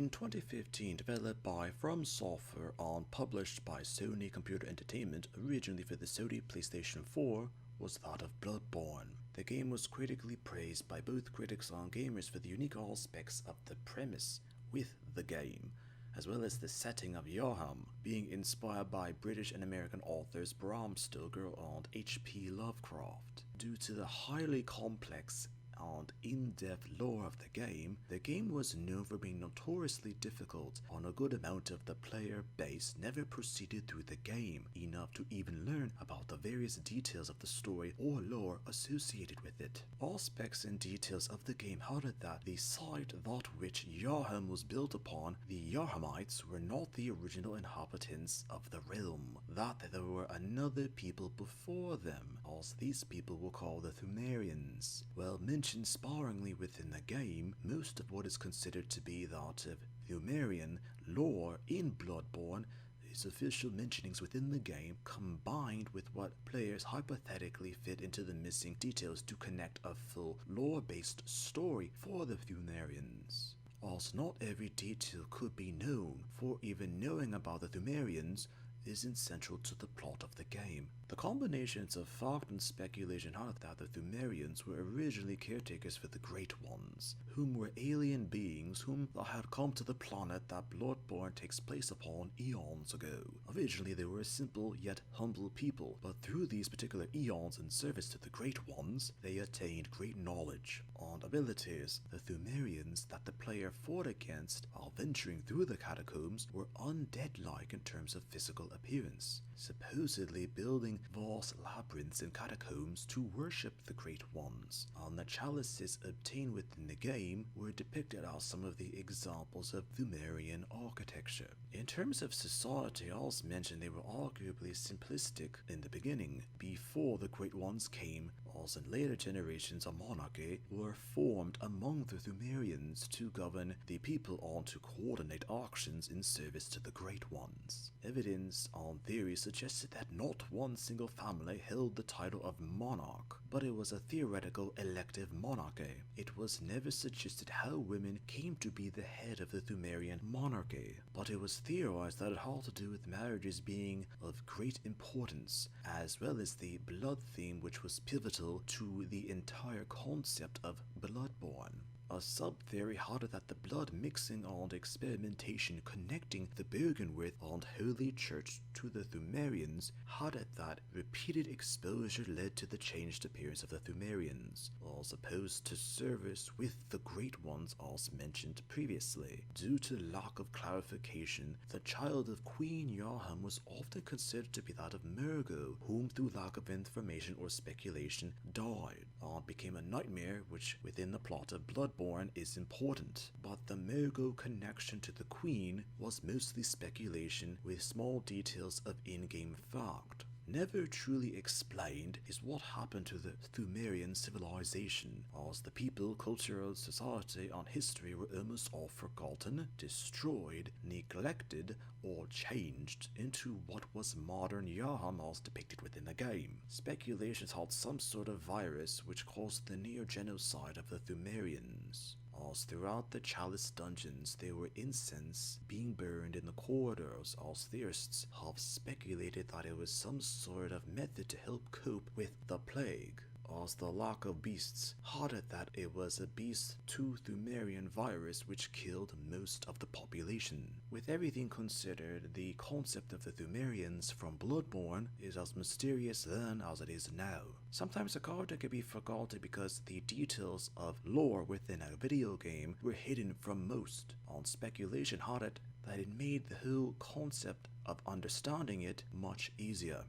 In 2015, developed by From Software and published by Sony Computer Entertainment originally for the Sony PlayStation 4, was that of Bloodborne. The game was critically praised by both critics and gamers for the unique aspects of the premise with the game, as well as the setting of Joachim, being inspired by British and American authors Bram Stoker and H.P. Lovecraft. Due to the highly complex and in-depth lore of the game was known for being notoriously difficult, and a good amount of the player base never proceeded through the game enough to even learn about the various details of the story or lore associated with it. Aspects and details of the game noted that the site that which Joachim was built upon, the Joachimites, were not the original inhabitants of the realm, that there were another people before them, as these people were called the Pthumerians. Well, mentioned sparingly within the game, most of what is considered to be that of Pthumerian lore in Bloodborne is official mentionings within the game combined with what players hypothetically fit into the missing details to connect a full lore-based story for the Pthumerians. As not every detail could be known, for even knowing about the Pthumerians isn't central to the plot of the game. The combinations of fact and speculation had that the Pthumerians were originally caretakers for the Great Ones, whom were alien beings whom had come to the planet that Bloodborne takes place upon eons ago. Originally they were a simple yet humble people, but through these particular eons in service to the Great Ones, they attained great knowledge and abilities. The Pthumerians that the player fought against while venturing through the catacombs were undead-like in terms of physical appearance, supposedly building vast labyrinths and catacombs to worship the Great Ones, and the chalices obtained within the game were depicted as some of the examples of Pthumerian architecture. In terms of society, as mentioned, they were arguably simplistic in the beginning, before the Great Ones came, as in later generations a monarchy were formed among the Pthumerians to govern the people and to coordinate actions in service to the Great Ones. Evidence and theory suggested that not one single family held the title of monarch, but it was a theoretical elective monarchy. It was never suggested how women came to be the head of the Pthumerian monarchy, but it was theorized that it had to do with marriages being of great importance, as well as the blood theme, which was pivotal to the entire concept of Bloodborne. A sub-theory had it that the blood mixing and experimentation connecting the Byrgenwerth and Holy Church to the Pthumerians had it that repeated exposure led to the changed appearance of the Pthumerians, as opposed to service with the Great Ones as mentioned previously. Due to lack of clarification, the child of Queen Joachim was often considered to be that of Mergo, whom through lack of information or speculation died, and became a nightmare which within the plot of Bloodborne is important, but the Mergo connection to the Queen was mostly speculation with small details of in-game fact. Never truly explained is what happened to the Pthumerian civilization, as the people, culture, society, and history were almost all forgotten, destroyed, neglected, or changed into what was modern Joachim as depicted within the game. Speculations had some sort of virus which caused the near genocide of the Pthumerians, as throughout the Chalice dungeons there were incense being burned in the corridors, as theorists have speculated that it was some sort of method to help cope with the plague, as the lack of beasts had it that it was a beast 2 Pthumerian virus which killed most of the population. With everything considered, the concept of the Pthumerians from Bloodborne is as mysterious then as it is now. Sometimes a character can be forgotten because the details of lore within a video game were hidden from most, and speculation had it that it made the whole concept of understanding it much easier.